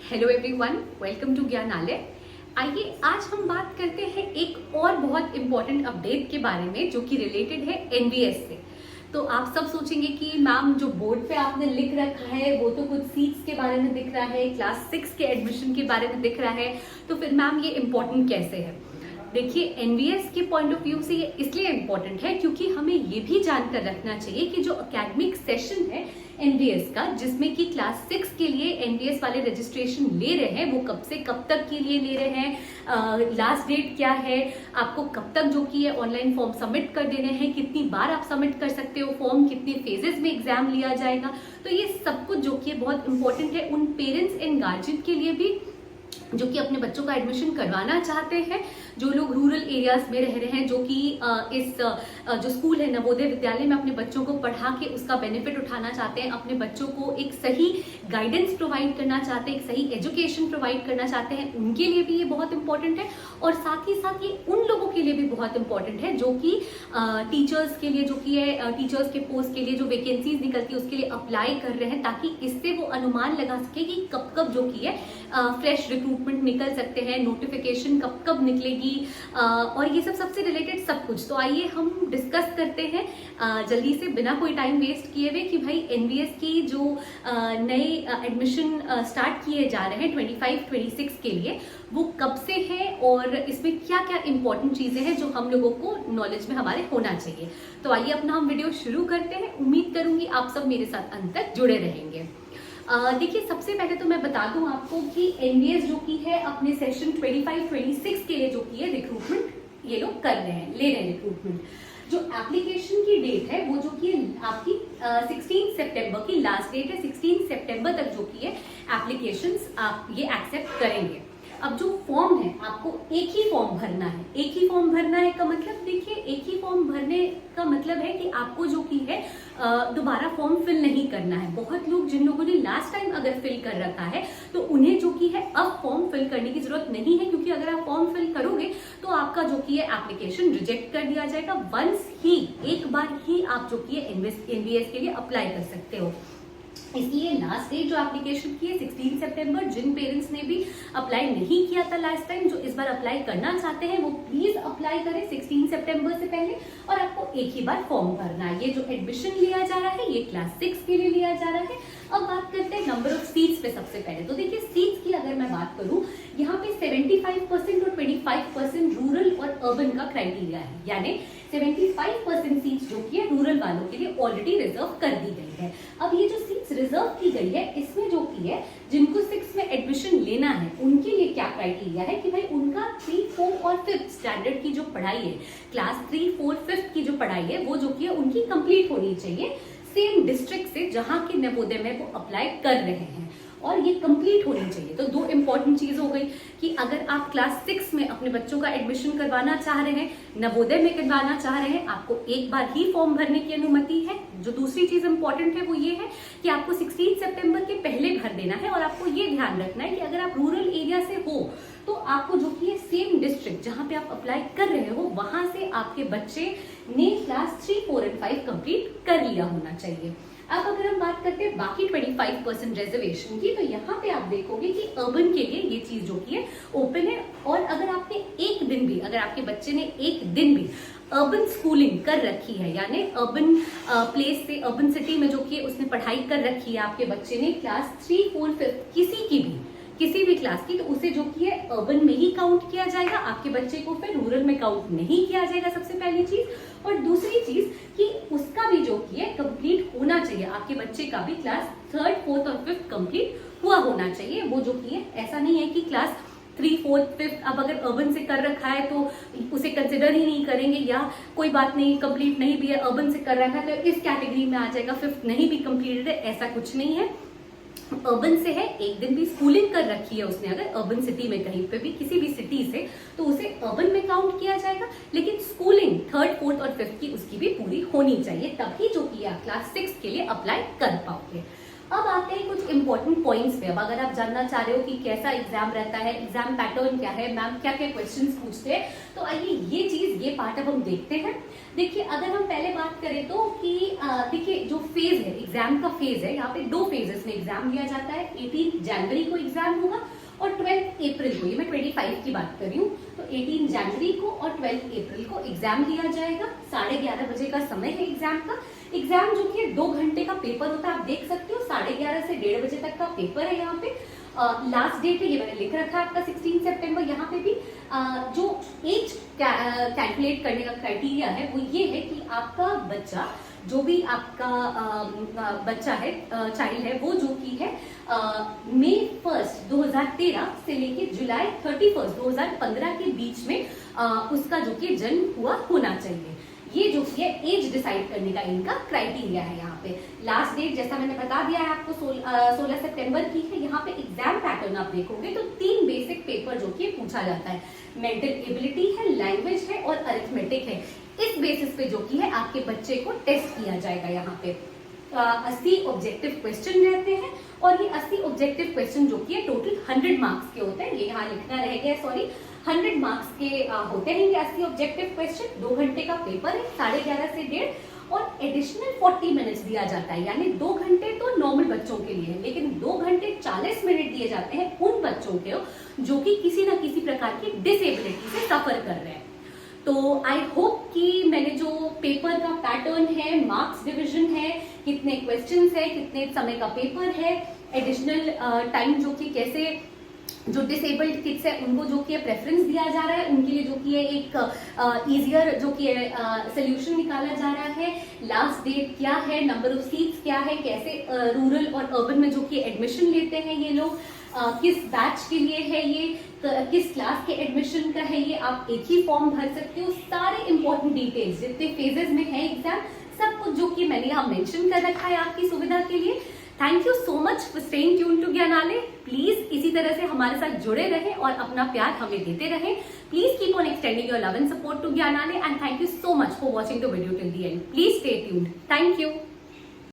Hello everyone, welcome to Gyanalaya. आइए आज हम बात करते हैं एक और बहुत इंपॉर्टेंट अपडेट के बारे में जो कि रिलेटेड है एनवीएस से। तो आप सब सोचेंगे कि मैम जो बोर्ड पे आपने लिख रखा है वो तो कुछ सीट्स के बारे में दिख रहा है, क्लास 6 के एडमिशन के बारे में दिख रहा है, तो फिर मैम ये इम्पोर्टेंट कैसे है? देखिए, एनवीएस के पॉइंट ऑफ व्यू से ये इसलिए इम्पोर्टेंट है क्योंकि हमें ये भी जानकर रखना चाहिए कि जो एकेडमिक सेशन है एनवीएस का, जिसमें कि क्लास 6 के लिए एनवीएस वाले रजिस्ट्रेशन ले रहे हैं, वो कब से कब तक के लिए ले रहे हैं, लास्ट डेट क्या है, आपको कब तक जो कि है ऑनलाइन फॉर्म सबमिट कर देने हैं, कितनी बार आप सबमिट कर सकते हो फॉर्म, कितने फेजेस में एग्जाम लिया जाएगा। तो ये सब कुछ जो कि बहुत इंपॉर्टेंट है उन पेरेंट्स एंड गार्जियन के लिए भी जो कि अपने बच्चों का एडमिशन करवाना चाहते हैं, जो लोग रूरल एरियाज में रह रहे हैं, जो कि इस जो स्कूल है नवोदय विद्यालय में अपने बच्चों को पढ़ा के उसका बेनिफिट उठाना चाहते हैं, अपने बच्चों को एक सही गाइडेंस प्रोवाइड करना चाहते हैं, एक सही एजुकेशन प्रोवाइड करना चाहते हैं, उनके लिए भी ये बहुत इंपॉर्टेंट है। और साथ ही साथ ये उन लोगों के लिए भी बहुत इंपॉर्टेंट है जो कि टीचर्स के लिए, जो कि है टीचर्स के पोस्ट के लिए जो वैकेंसीज निकलती है उसके लिए अप्लाई कर रहे हैं, ताकि इससे वो अनुमान लगा सके कि कब कब जो कि है फ्रेश रिक्रूटमेंट निकल सकते हैं, नोटिफिकेशन कब कब निकलेगी, और ये सब सबसे रिलेटेड सब कुछ। तो आइए हम डिस्कस करते हैं जल्दी से, बिना कोई टाइम वेस्ट किए हुए, कि भाई एनवीएस की जो नए एडमिशन स्टार्ट किए जा रहे हैं 25-26 के लिए, वो कब से है और इसमें क्या क्या इंपॉर्टेंट चीजें हैं जो हम लोगों को नॉलेज में हमारे होना चाहिए। तो आइए अपना हम वीडियो शुरू करते हैं। उम्मीद करूंगी आप सब मेरे साथ अंत तक जुड़े रहेंगे। देखिए, सबसे पहले तो मैं बता दूं आपको कि एनवीएस जो की है अपने सेशन 25-26 के लिए जो की है रिक्रूटमेंट ये लोग कर रहे हैं, ले रहे हैं रिक्रूटमेंट। जो एप्लीकेशन की डेट है वो जो कि आपकी 16 सितंबर की लास्ट डेट है। 16 सितंबर तक जो की है एप्लीकेशंस आप ये एक्सेप्ट करेंगे। अब जो फॉर्म है आपको एक ही फॉर्म भरना है। एक ही फॉर्म भरना है का मतलब, देखिए, एक ही फॉर्म भरने का मतलब है कि आपको जो की है दोबारा फॉर्म फिल नहीं करना है। बहुत लोग जिन लोगों ने लास्ट टाइम अगर फिल कर रखा है तो उन्हें जो की है अब फॉर्म फिल करने की जरूरत नहीं है, क्योंकि अगर आप फॉर्म फिल करोगे तो आपका जो की है एप्लीकेशन रिजेक्ट कर दिया जाएगा। वंस ही, एक बार ही आप जो की है एनवीएस के लिए अप्लाई कर सकते हो। इसलिए लास्ट डेट जो एप्लीकेशन की है 16 सितंबर। जिन पेरेंट्स ने भी अप्लाई नहीं किया था लास्ट टाइम, जो इस बार अप्लाई करना चाहते हैं, वो प्लीज अप्लाई करें 16 सितंबर से पहले, और आपको एक ही बार फॉर्म भरना है। ये जो एडमिशन लिया जा रहा है ये क्लास 6 के लिए लिया जा रहा है। अब बात करते हैं नंबर ऑफ सीट्स पे। सबसे पहले तो देखिए, सीट्स की अगर मैं बात करूं, यहाँ पे 75% और 25% रूरल और अर्बन का क्राइटेरिया है, यानी 75% सीट्स जो की है रूरल वालों के लिए ऑलरेडी रिजर्व कर दी गई है। अब ये जो सीट्स रिजर्व की गई है, इसमें जो की है जिनको 6 में एडमिशन लेना है उनके लिए क्या क्राइटेरिया है कि भाई उनका 3, 4 और 5 स्टैंडर्ड की जो पढ़ाई है, क्लास 3, 4, 5 की जो पढ़ाई है वो जो की है उनकी कंप्लीट होनी चाहिए सेम डिस्ट्रिक्ट से जहां के नवोदय में वो अप्लाई कर रहे हैं, और ये कंप्लीट होनी चाहिए। तो दो इंपॉर्टेंट चीज हो गई कि अगर आप क्लास 6 में अपने बच्चों का एडमिशन करवाना चाह रहे हैं, नवोदय में करवाना चाह रहे हैं, आपको एक बार ही फॉर्म भरने की अनुमति है। जो दूसरी चीज इंपॉर्टेंट है वो ये है कि आपको 16 सितंबर के पहले भर देना है, और आपको ये ध्यान रखना है कि अगर आप रूरल एरिया से हो तो आपको जो कि सेम डिस्ट्रिक्ट जहां पे आप अप्लाई कर रहे हो वहां से आपके बच्चे ने क्लास 3, 4 और 5 कंप्लीट कर लिया होना चाहिए। अब अगर हम बात करते हैं बाकी 25% रिजर्वेशन की, तो यहाँ पे आप देखोगे कि अर्बन के लिए ये चीज जो की है ओपन है। और अगर आपने एक दिन भी, अगर आपके बच्चे ने एक दिन भी अर्बन स्कूलिंग कर रखी है, यानी अर्बन प्लेस से, अर्बन सिटी में जो कि उसने पढ़ाई कर रखी है आपके बच्चे ने, क्लास 3, 4, 5 किसी भी क्लास की, तो उसे जो की है अर्बन में ही काउंट किया जाएगा। आपके बच्चे को फिर रूरल में काउंट नहीं किया जाएगा, सबसे पहली चीज। और दूसरी चीज कि उसका भी जो की है कंप्लीट होना चाहिए, आपके बच्चे का भी क्लास 3, 4 और 5 कंप्लीट हुआ होना चाहिए। वो जो की है, ऐसा नहीं है कि क्लास 3, 4, 5 अब अगर अर्बन से कर रखा है तो उसे कंसिडर ही नहीं करेंगे, या कोई बात नहीं कंप्लीट नहीं भी है, अर्बन से कर रखा है तो इस कैटेगरी में आ जाएगा, 5th नहीं भी कंप्लीटेड है, ऐसा कुछ नहीं है। अर्बन से है, एक दिन भी स्कूलिंग कर रखी है उसने अगर अर्बन सिटी में कहीं पे भी, किसी भी सिटी से, तो उसे अर्बन में काउंट किया जाएगा। लेकिन स्कूलिंग 3rd, 4th और 5th की उसकी भी पूरी होनी चाहिए, तभी जो कि आप क्लास 6 के लिए अप्लाई कर पाओगे। अब आते हैं कुछ इंपॉर्टेंट पॉइंट्स पे। अब अगर आप जानना चाह रहे हो कि कैसा एग्जाम रहता है, एग्जाम पैटर्न क्या है, मैम क्या क्या क्वेश्चंस पूछते हैं, तो आइए ये पार्ट अब हम देखते हैं। देखिए, अगर हम पहले बात करें तो कि देखिए जो फेज है, एग्जाम का फेज है, यहाँ पे 2 फेजेस में एग्जाम लिया जाता है। 18 जनवरी को एग्जाम होगा और 12 अप्रैल को, ये मैं 25 की बात कर रही हूँ, तो 18 जनवरी को और 12 अप्रैल को एग्जाम लिया जाएगा। 11:30 बजे का समय है एग्जाम का। एग्जाम जो कि 2 घंटे का पेपर होता है, आप देख सकते हो 11:30 से 1:30 बजे तक का पेपर है। यहाँ पे लास्ट डेट है, ये मैंने लिख रखा है आपका 16 सितंबर। यहाँ पे भी जो एज कैलकुलेट करने का क्राइटेरिया है वो ये है कि आपका बच्चा, जो भी आपका बच्चा है, चाइल्ड है, वो जो कि है मई 1 2013 से लेके जुलाई 31 2015 के बीच में उसका जो कि जन्म हुआ होना चाहिए। ये जो कि है एज डिसाइड करने का इनका क्राइटेरिया है। यहाँ पे लास्ट डेट जैसा मैंने बता दिया है आपको 16 सितंबर की है। यहाँ पे एग्जाम पैटर्न आप देखोगे तो 3 बेसिक पेपर जो कि पूछा जाता है। मेंटल एबिलिटी है, लैंग्वेज है और अरिथमेटिक है। इस बेसिस पे जो कि है आपके बच्चे को टेस्ट किया जाएगा। यहाँ पे 80 ऑब्जेक्टिव क्वेश्चन रहते हैं और ये 80 ऑब्जेक्टिव क्वेश्चन जो कि है टोटल 100 मार्क्स के होते हैं। ये यहाँ लिखना रह गया, सॉरी, 100 मार्क्स के होते हैं ये 80 ऑब्जेक्टिव क्वेश्चन। 2 घंटे का पेपर है, 11:30 से 1:30 और एडिशनल 40 मिनट्स दिया जाता है। यानी 2 घंटे तो नॉर्मल बच्चों के लिए है, लेकिन 2 घंटे 40 मिनट दिए जाते हैं उन बच्चों के जो कि किसी ना किसी प्रकार की डिसेबिलिटी से सफर कर रहे हैं। तो आई होप कि मैंने जो पेपर का पैटर्न है, मार्क्स डिवीजन है, कितने क्वेश्चंस है, कितने समय का पेपर है, एडिशनल टाइम जो कि कैसे जो डिसेबल्ड किड्स है उनको जो कि प्रेफरेंस दिया जा रहा है, उनके लिए जो कि एक इजियर जो कि सोल्यूशन निकाला जा रहा है। लास्ट डेट क्या है, नंबर ऑफ सीट्स क्या है, कैसे रूरल और अर्बन में जो कि एडमिशन लेते हैं ये लोग, किस बैच के लिए है ये, किस क्लास के एडमिशन का है ये, आप एक ही फॉर्म भर सकते हो। सारे इंपॉर्टेंट डिटेल्स जितने फेजेस में है एग्जाम, सब कुछ जो कि मैंने यहाँ मेंशन कर रखा है आपकी सुविधा के लिए। Thank you so much for staying tune to Gyanalaya. Please इसी तरह से हमारे साथ जुड़े रहें और अपना प्यार हमें देते रहें। Please keep on extending your love and support to Gyanalaya and thank you so much for watching the video till the end. Please stay tuned. Thank you.